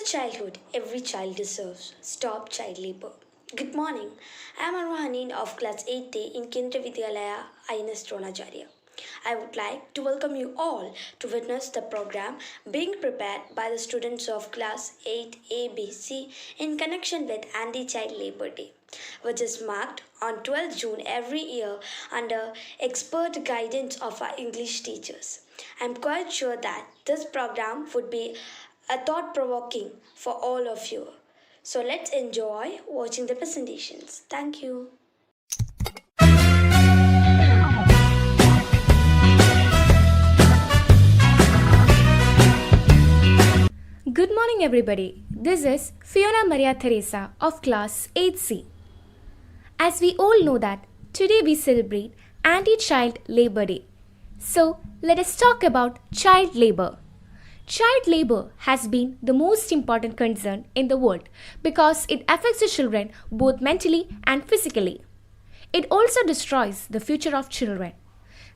childhood every child deserves. Stop child labor. Good morning. I am Arwahanin of class 8A in Kendra Vidyalaya, INS Dronacharya. I would like to welcome you all to witness the program being prepared by the students of class 8ABC in connection with Anti-Child Labor Day, which is marked on 12th June every year under expert guidance of our English teachers. I'm quite sure that this program would be a thought provoking for all of you. So let's enjoy watching the presentations. Thank you. Good morning, everybody. This is Fiona Maria Teresa of class 8C. As we all know that today we celebrate Anti-Child Labor Day. So let us talk about child labor. Child labor has been the most important concern in the world because it affects the children both mentally and physically. It also destroys the future of children.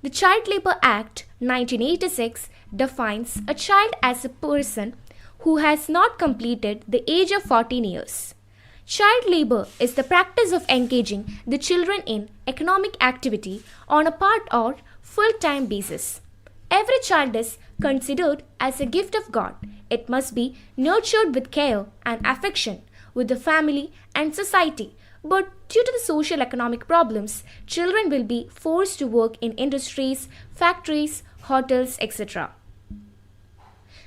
The Child Labor Act 1986 defines a child as a person who has not completed the age of 14 years. Child labor is the practice of engaging the children in economic activity on a part or full-time basis. Every child is considered as a gift of God. It must be nurtured with care and affection with the family and society. But due to the social economic problems, children will be forced to work in industries, factories, hotels, etc.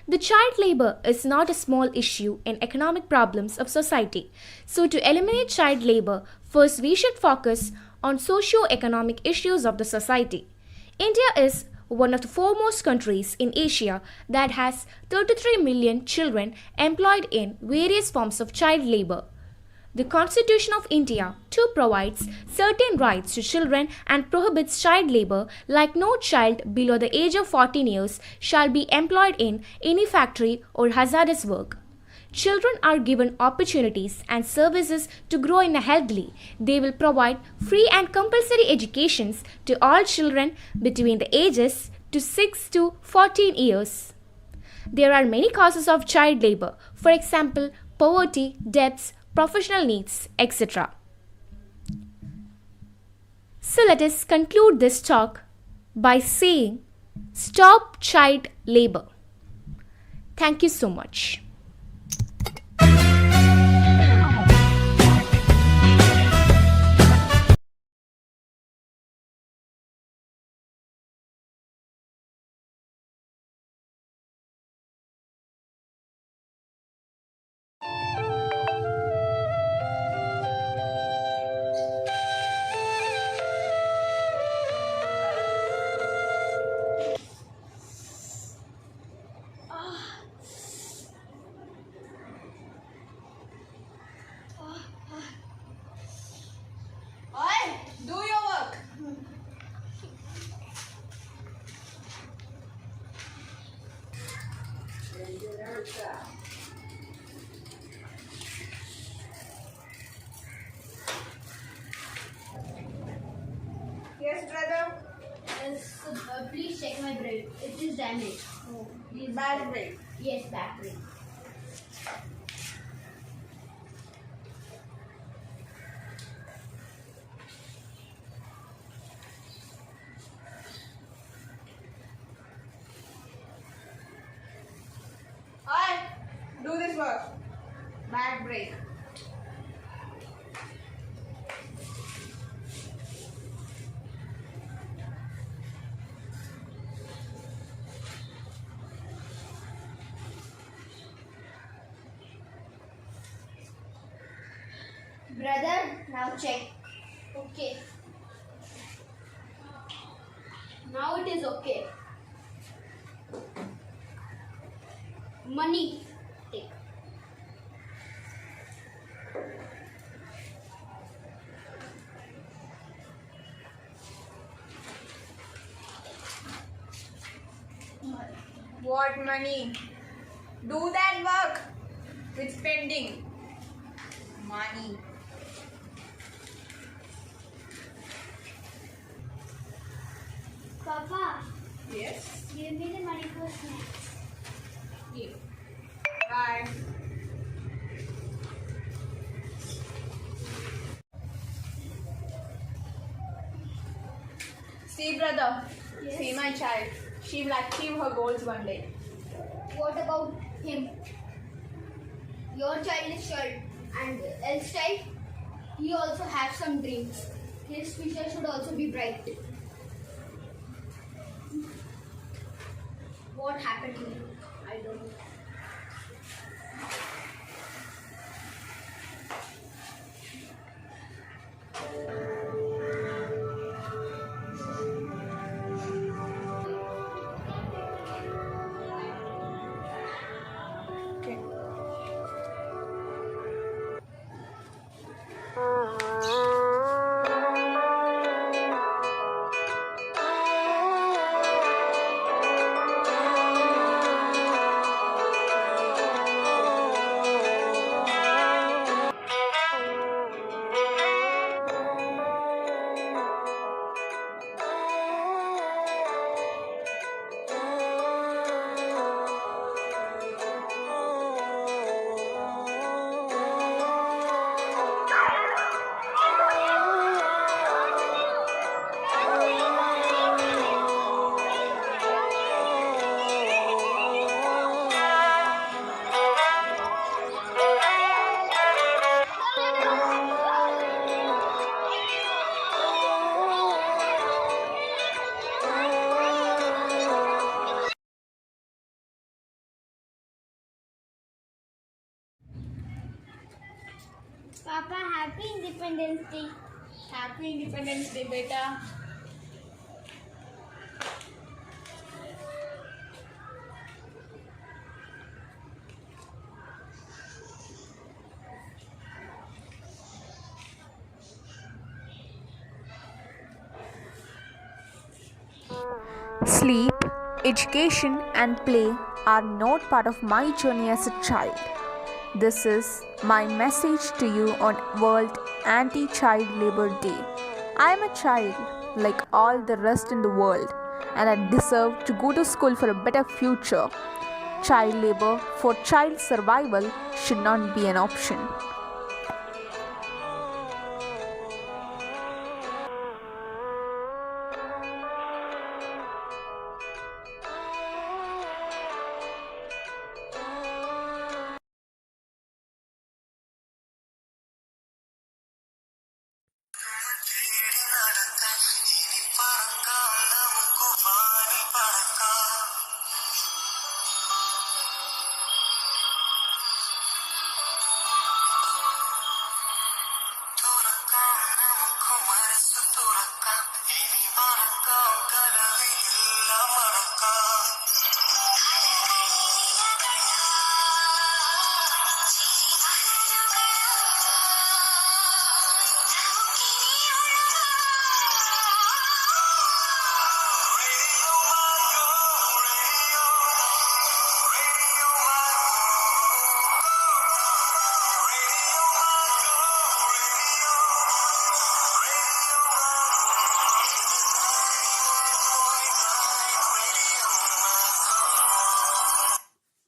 The child labor is not a small issue in economic problems of society. So to eliminate child labor, first we should focus on socio-economic issues of the society. India is one of the foremost countries in Asia that has 33 million children employed in various forms of child labor. The Constitution of India too provides certain rights to children and prohibits child labor, like no child below the age of 14 years shall be employed in any factory or hazardous work. Children are given opportunities and services to grow in a healthily. They will provide free and compulsory educations to all children between the ages to 6 to 14 years. There are many causes of child labor, for example, poverty, debts, professional needs, etc. So let us conclude this talk by saying, stop child labor. Thank you so much. Do your work. Yes, brother. Yes, please check my brake. It is damaged. Oh, Please. bad break. Yes, back brake. I do this work. Back break. Brother, now check. Okay. Now it is okay. Money. Take. What money? Do that work with spending. Money. Papa, Yes. give me the money for snacks. Here. Bye. Mother, Yes? see my child. She will achieve her goals one day. What about him? Your child is child and else child, he also has some dreams. His future should also be bright. What happened to him? I don't know. Okay. Papa, happy Independence Day. Happy Independence Day, beta. Sleep, education, and play are not part of my journey as a child. This is my message to you on World Anti Child Labor Day. I am a child like all the rest in the world, and I deserve to go to school for a better future. Child labor for child survival should not be an option. தேடி நடக்க இனி பறക്കാം നമുക്ക് വാനിൽ പറക്കാം തുറക്കാം നമുക്ക് മനസ്സ് തുറക്കാം ഇനി മറക്കാം കനവിയെല്ലാം മറക്കാം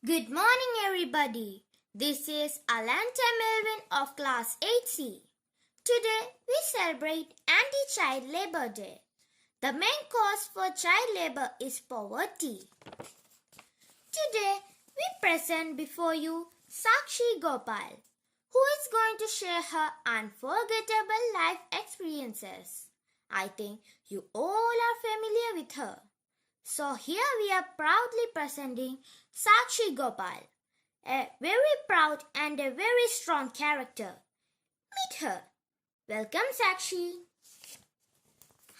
Good morning, everybody. This is Alanta Melvin of Class 8C. Today, we celebrate Anti-Child Labor Day. The main cause for child labor is poverty. Today, we present before you Sakshi Gopal, who is going to share her unforgettable life experiences. I think you all are familiar with her. So here we are proudly presenting Sakshi Gopal, a very proud and a very strong character. Meet her. Welcome, Sakshi.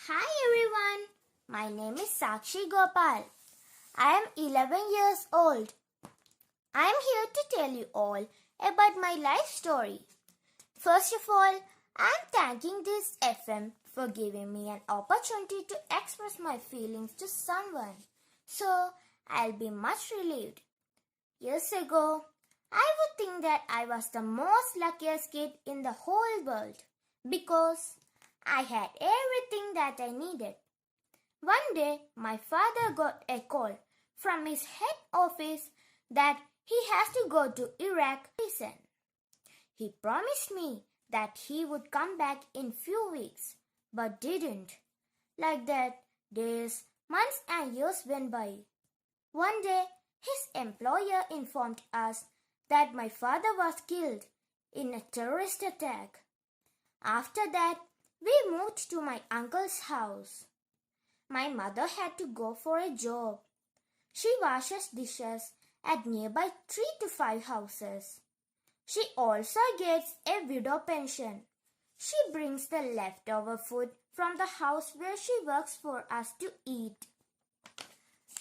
Hi everyone. My name is Sakshi Gopal. I am 11 years old. I am here to tell you all about my life story. First of all, I am thanking this FM for giving me an opportunity to express my feelings to someone. So, I'll be much relieved. Years ago, I would think that I was the most luckiest kid in the whole world because I had everything that I needed. One day, my father got a call from his head office that he has to go to Iraq. Listen, he promised me that he would come back in few weeks, but didn't. Like that, Days, months, and years went by. One day, his employer informed us that my father was killed in a terrorist attack. After that, we moved to my uncle's house. My mother had to go for a job. She washes dishes at nearby 3 to 5 houses. She also gets a widow pension. She brings the leftover food from the house where she works for us to eat.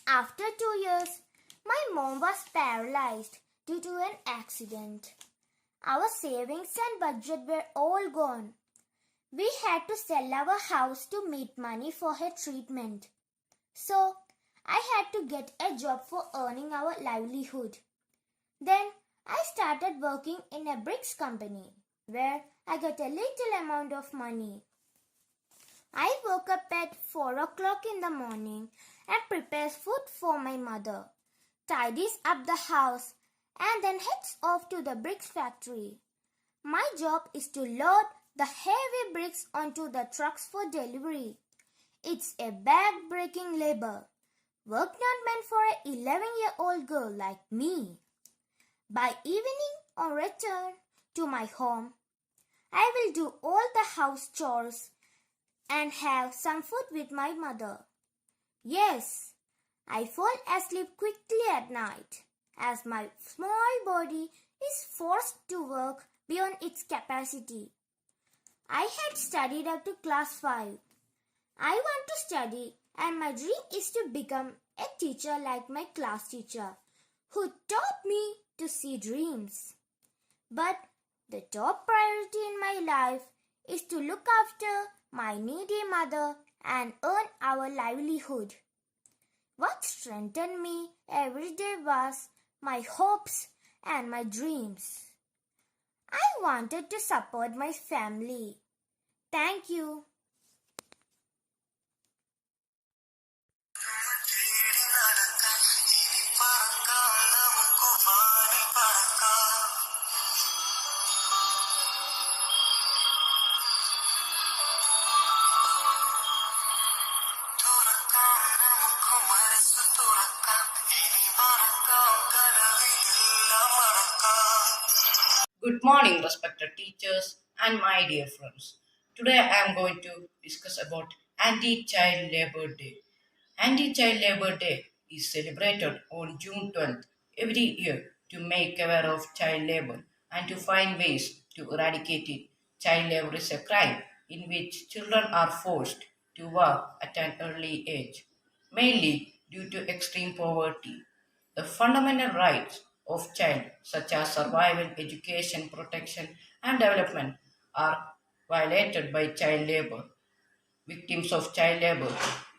After 2 years, my mom was paralyzed due to an accident. Our savings and budget were all gone. We had to sell our house to meet money for her treatment. So, I had to get a job for earning our livelihood. Then, I started working in a bricks company where I got a little amount of money. I woke up at 4 o'clock in the morning and prepares food for my mother, tidies up the house, and then heads off to the bricks factory. My job is to load the heavy bricks onto the trucks for delivery. It's a back-breaking labor, work not meant for an 11-year-old girl like me. By evening on return to my home, I will do all the house chores and have some food with my mother. Yes, I fall asleep quickly at night as my small body is forced to work beyond its capacity. I had studied up to class 5. I want to study and my dream is to become a teacher like my class teacher who taught me to see dreams. But the top priority in my life is to look after my needy mother and earn our livelihood. What strengthened me every day was my hopes and my dreams. I wanted to support my family. Thank you. Good morning, respected teachers and my dear friends. Today I am going to discuss about Anti-Child Labor Day. Anti-Child Labor Day is celebrated on June 12th every year to make aware of child labor and to find ways to eradicate it. Child labor is a crime in which children are forced to work at an early age, mainly due to extreme poverty. The fundamental rights of child, such as survival, education, protection, and development, are violated by child labor. Victims of child labor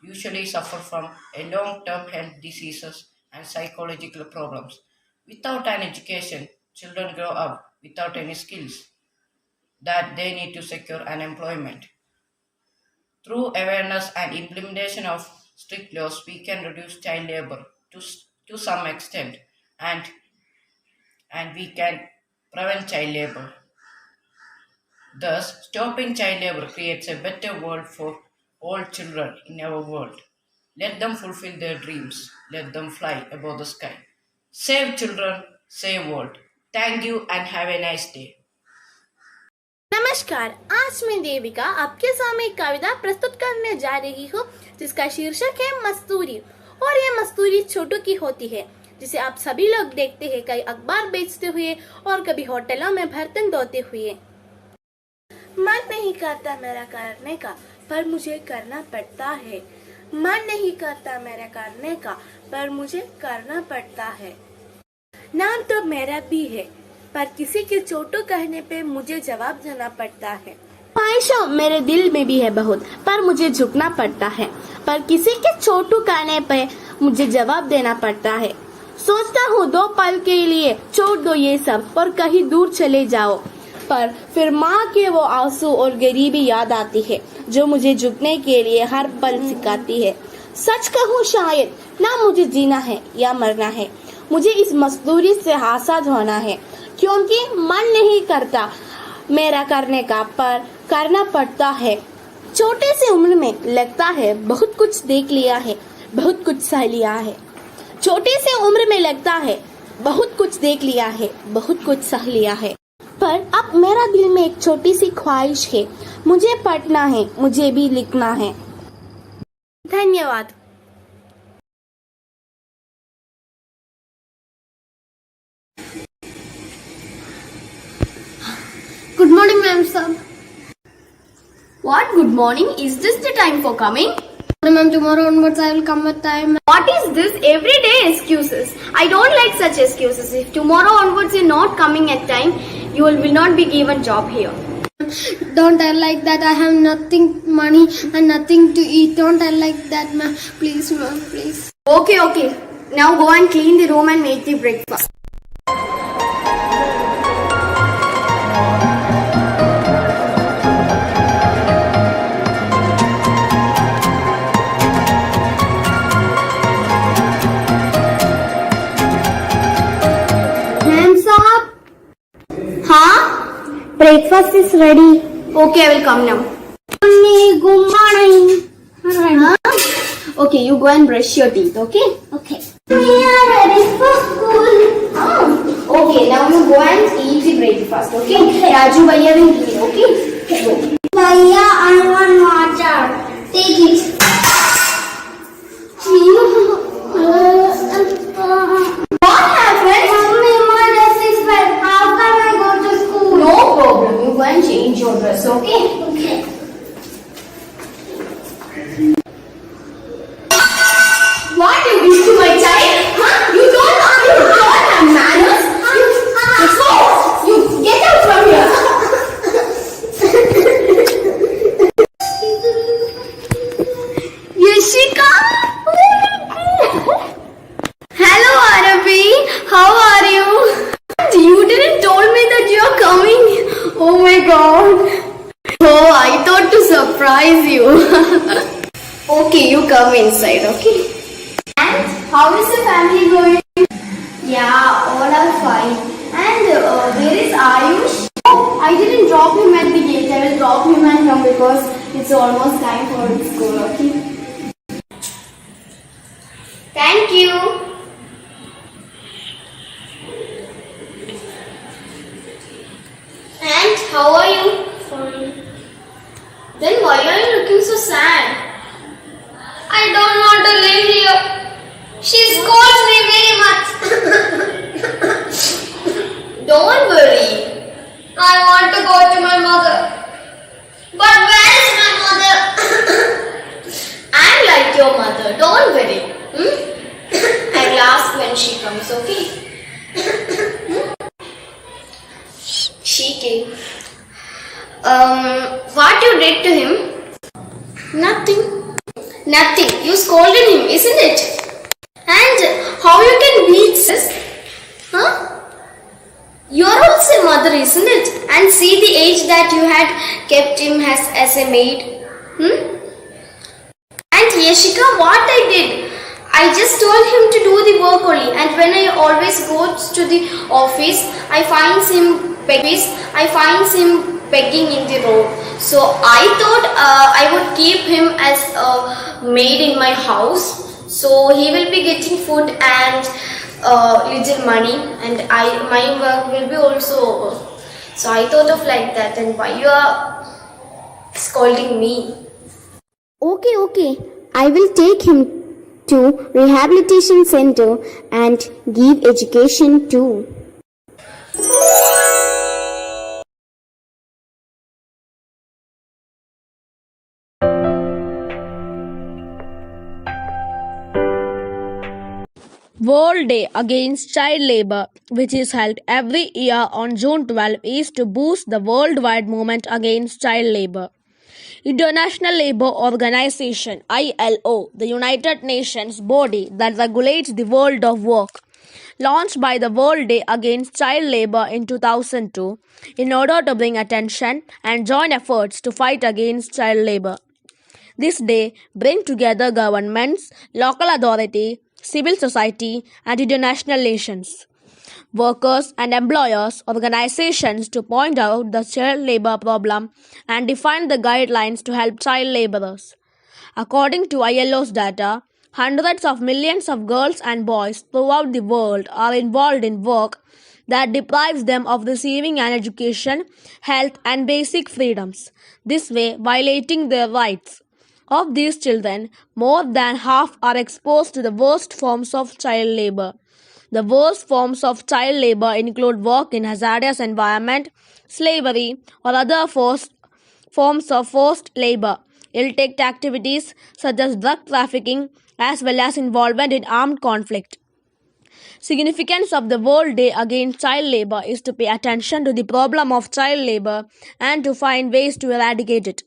usually suffer from a long-term health diseases and psychological problems. Without an education, children grow up without any skills that they need to secure an employment. Through awareness and implementation of strict laws, we can reduce child labor to some extent, and we can prevent child labor. Thus, stopping child labor creates a better world for all children in our world. Let them fulfill their dreams. Let them fly above the sky. Save children, save world. Thank you and have a nice day. नमस्कार, आज मैं देविका आपके सामने एक कविता प्रस्तुत करने जा रही हूँ जिसका शीर्षक है मजदूरी। और ये मजदूरी छोटों की होती है जिसे आप सभी लोग देखते हैं, कई अखबार बेचते हुए और कभी होटलों में बर्तन धोते हुए। मन नहीं करता मेरा करने का पर मुझे करना पड़ता है। मन नहीं करता मेरा करने का पर मुझे करना पड़ता है। नाम तो मेरा भी है पर किसी के चोटों कहने पे मुझे जवाब देना पड़ता है। ख्वाहिशों मेरे दिल में भी है बहुत पर मुझे झुकना पड़ता है। पर किसी के चोटों कहने पे मुझे जवाब देना पड़ता है। सोचता हूँ 2 पल के लिए छोड़ दो ये सब और कहीं दूर चले जाओ, पर फिर माँ के वो आंसू और गरीबी याद आती है जो मुझे झुकने के लिए हर पल सिखाती है। सच कहूँ शायद ना मुझे जीना है या मरना है, मुझे इस मजदूरी से आजाद होना है, क्योंकि मन नहीं करता मेरा करने का पर करना पड़ता है। छोटे से उम्र में लगता है बहुत कुछ देख लिया है, बहुत कुछ सह लिया है। छोटे से उम्र में लगता है बहुत कुछ देख लिया है, बहुत कुछ सह लिया है। पर अब मेरा दिल में एक छोटी सी ख्वाहिश है, मुझे पढ़ना है, मुझे भी लिखना है। धन्यवाद। Good morning, ma'am, sir. What? Good morning? Is this the time for coming? No, ma'am, tomorrow onwards I will come at time. What is this? Everyday excuses. I don't like such excuses. If tomorrow onwards you're not coming at time, you will not be given job here. Don't tell like that. I have nothing money and nothing to eat. Don't tell like that, ma'am. Please, ma'am, please. Okay, okay. Now go and clean the room and make the breakfast. Breakfast is ready. Okay, I will come now. Good morning. Huh? Okay, you go and brush your teeth, okay? Okay. We are ready for school. Oh. Okay, now you go and eat the breakfast, okay? Raju Bhaiya will eat, okay? Go. Bhaiya, I want water. Take it. What happened? Mommy, my dress is wet. How can I go to school? No problem. You go and change your dress, okay? Okay. What you did to my child? Huh? You don't have manners? You get out from here. Yashika! Hello, Arabi. How are you? You didn't told me that you are coming. Oh my god. Oh, I thought to surprise you. Okay, you come inside, okay? And how is the family going? Yeah, all are fine. And where is Ayush? Oh, I didn't drop him at the gate. I will drop him and come because it's almost time for school, okay? Thank you. And how are you? Fine. Then why are you looking so sad? I don't want to live here. She scolds me very much. Don't worry. I want to go to my mother. But where is my mother? I'm like your mother. Don't worry. I will ask when she comes, okay? She came. What you did to him? Nothing. Nothing. You scolded him, isn't it? And how you can beat this? Huh? You're also a mother, isn't it? And see the age that you had kept him as a maid. And Yashika, what I did? I just told him to do the work only. And when I always goes to the office, I finds him begging in the road. So I thought I would keep him as a maid in my house. So he will be getting food and little money, and my work will be also over. So I thought of like that. And why you are scolding me? Okay. I will take him to rehabilitation center and give education too. World Day Against Child Labor, which is held every year on June 12, is to boost the worldwide movement against child labor. International Labour Organization (ILO), the United Nations body that regulates the world of work, launched by the World Day Against Child Labor in 2002 in order to bring attention and join efforts to fight against child labor. This day brings together governments, local authority, civil society and international nations. workers, and employers organizations to point out the child labor problem and define the guidelines to help child laborers. According to ILO's data, hundreds of millions of girls and boys throughout the world are involved in work that deprives them of receiving an education, health, and basic freedoms, this way violating their rights. Of these children, more than half are exposed to the worst forms of child labor. The worst forms of child labor include work in hazardous environment, slavery, or other forms of forced labor, ill-take activities such as drug trafficking, as well as involvement in armed conflict. Significance of the World Day Against Child Labor is to pay attention to the problem of child labor and to find ways to eradicate it.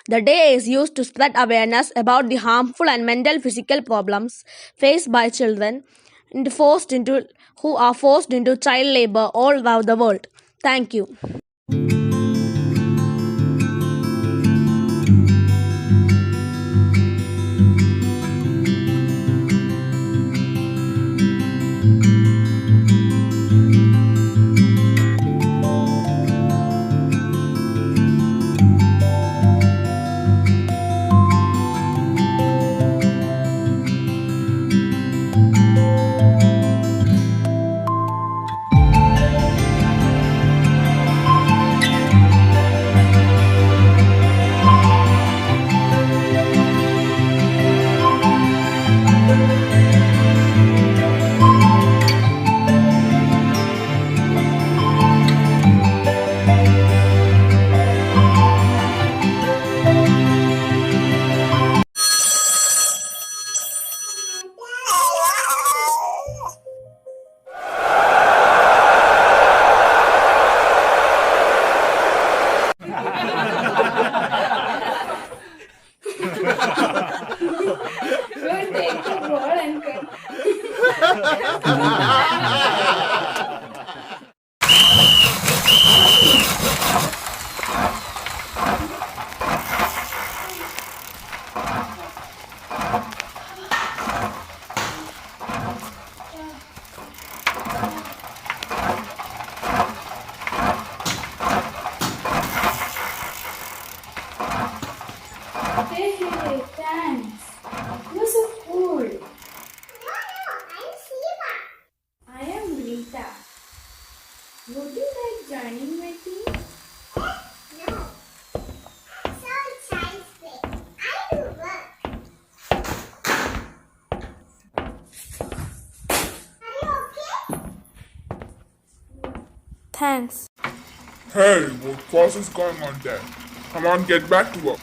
The day is used to spread awareness about the harmful and mental physical problems faced by children who are forced into child labor all around the world. Thank you. Hey, thanks. You're so cool. I am Rita. Would you like joining my team? Thanks. Hey, what course is going on there? Come on, get back to work.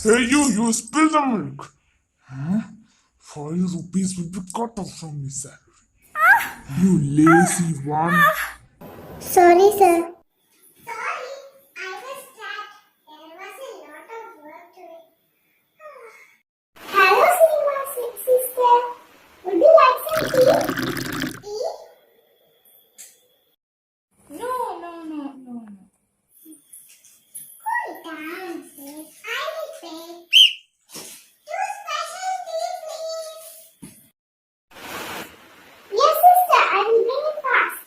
Hey, you spilled the milk. Huh? 5 rupees will be cut off from your salary. You lazy one. Sorry, sir. Hello, Seema, sweet sister. Would you like some tea? No. Cool down, sis. I will pay. Two special tea, please. Yes, sister. I will bring it fast.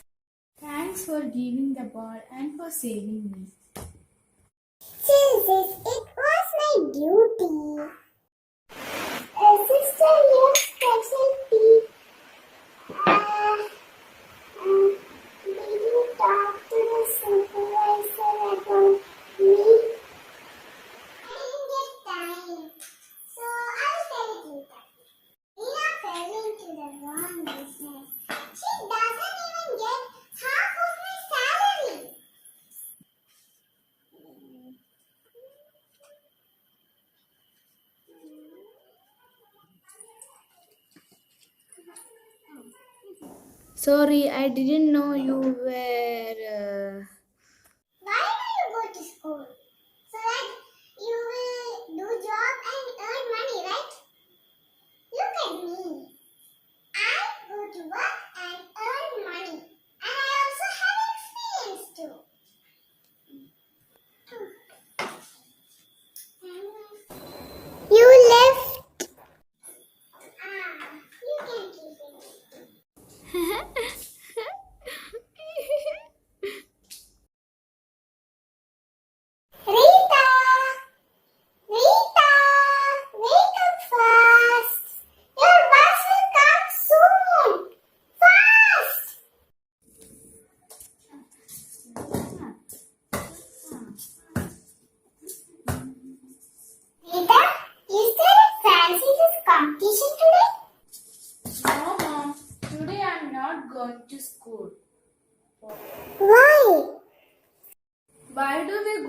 Thanks for giving the ball and for saving me. Jesus, it was my duty. Sister, your special tea. Did you talk to the supervisor about me? I didn't get time, so I'll tell it later. Rina fell into the wrong business. She doesn't even get half of my salary. Sorry, I didn't know you were. Why do you go to school? So that you will do job and earn money, right?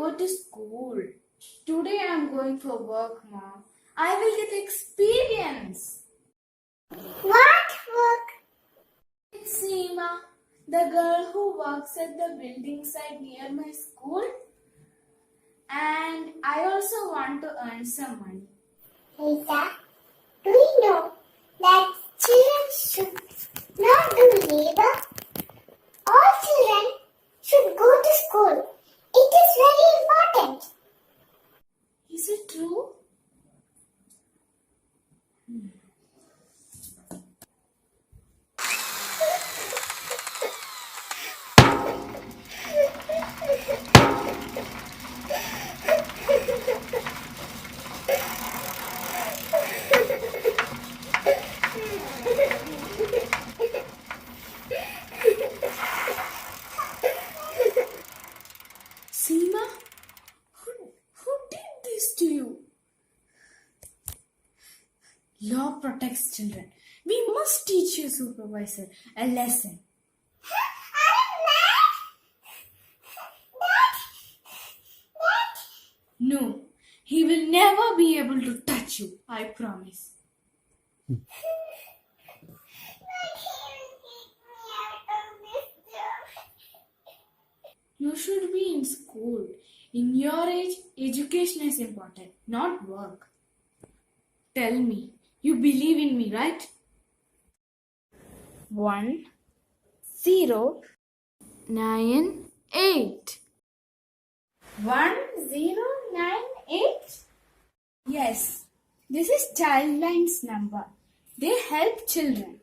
go to school. Today I'm going for work, Mom. I will get experience. What work? It's Seema, the girl who works at the building site near my school. And I also want to earn some money. Rita, do you know that children should not do labor? All children should go to school. It is very important. Is it true? Seema, who did this to you? Law protects children. We must teach your supervisor a lesson. No, he will never be able to touch you, I promise. You should be in school. In your age, education is important, not work. Tell me, you believe in me, right? 1, 0, 9, 8. 1, 0, 9, 8? Yes, this is Childline's number. They help children.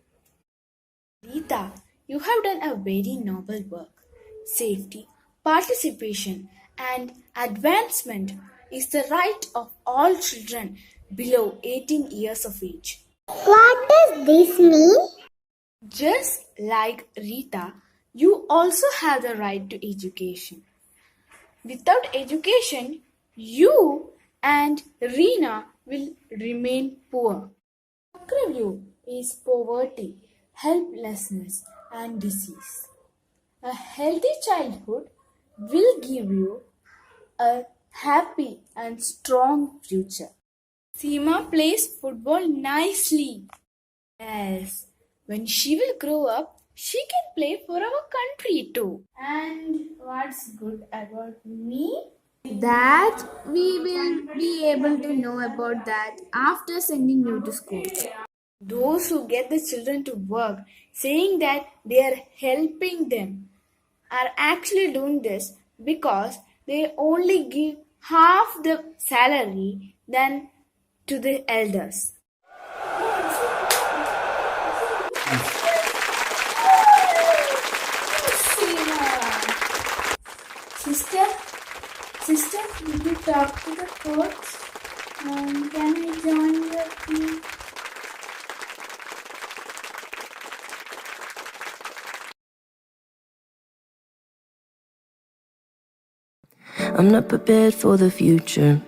Rita, you have done a very noble work. Safety, participation, and advancement is the right of all children below 18 years of age. What does this mean? Just like Rita, you also have the right to education. Without education, you and Reena will remain poor. Chakravyuh is poverty, helplessness, and disease. A healthy childhood will give you a happy and strong future. Seema plays football nicely. Yes, when she will grow up, she can play for our country too. And what's good about me? That we will be able to know about that after sending you to school. Those who get the children to work saying that they are helping them are actually doing this because they only give half the salary than to the elders. Sister, will you talk to the coach? Can I join your team? I'm not prepared for the future.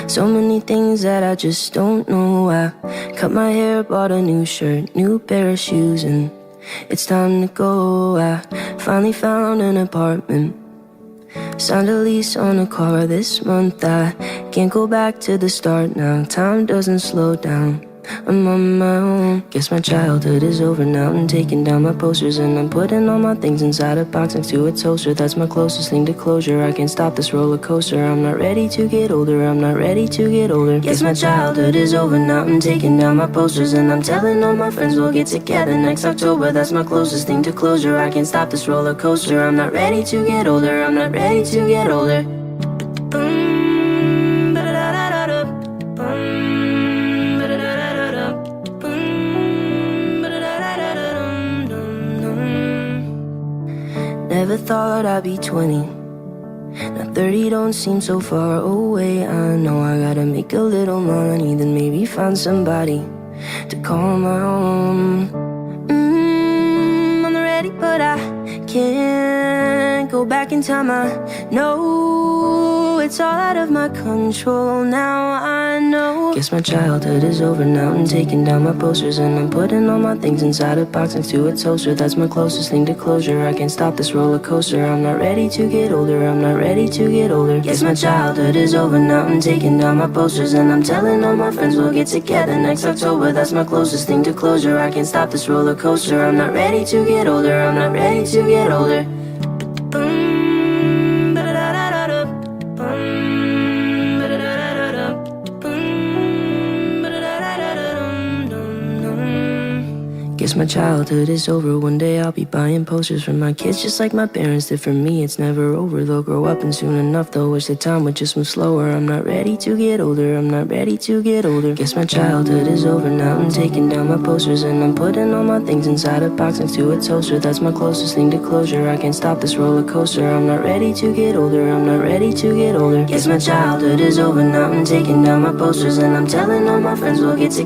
So many things that I just don't know. I cut my hair, bought a new shirt, new pair of shoes, and it's time to go. I finally found an apartment, signed a lease on a car this month. I can't go back to the start now. Time doesn't slow down. I'm on my own. Guess my childhood is over now. I'm taking down my posters and I'm putting all my things inside a box next to a toaster. That's my closest thing to closure. I can't stop this roller coaster. I'm not ready to get older. I'm not ready to get older. Guess my childhood is over now. I'm taking down my posters and I'm telling all my friends we'll get together next October. That's my closest thing to closure. I can't stop this roller coaster. I'm not ready to get older. I'm not ready to get older. Never thought I'd be 20. Now 30 don't seem so far away. I know I gotta make a little money, then maybe find somebody to call my own. I'm ready, but I can't go back in time. I know it's all out of my control. Now I know. Guess my childhood is over now. I'm taking down my posters and I'm putting all my things inside a box next to a toaster. That's my closest thing to closure. I can't stop this roller coaster. I'm not ready to get older. I'm not ready to get older. Guess my childhood is over now. I'm taking down my posters and I'm telling all my friends we'll get together next October. That's my closest thing to closure. I can't stop this roller coaster. I'm not ready to get older. I'm not ready to get older. Guess my childhood is over. One day I'll be buying posters for my kids just like my parents did for me. It's never over. They'll grow up and soon enough they'll wish the time would just move slower. I'm not ready to get older. I'm not ready to get older. Guess my childhood is over now. I'm taking down my posters and I'm putting all my things inside a box next to a toaster. That's my closest thing to closure. I can't stop this roller coaster. I'm not ready to get older. I'm not ready to get older. Guess my childhood is over now. I'm taking down my posters and I'm telling all my friends we'll get together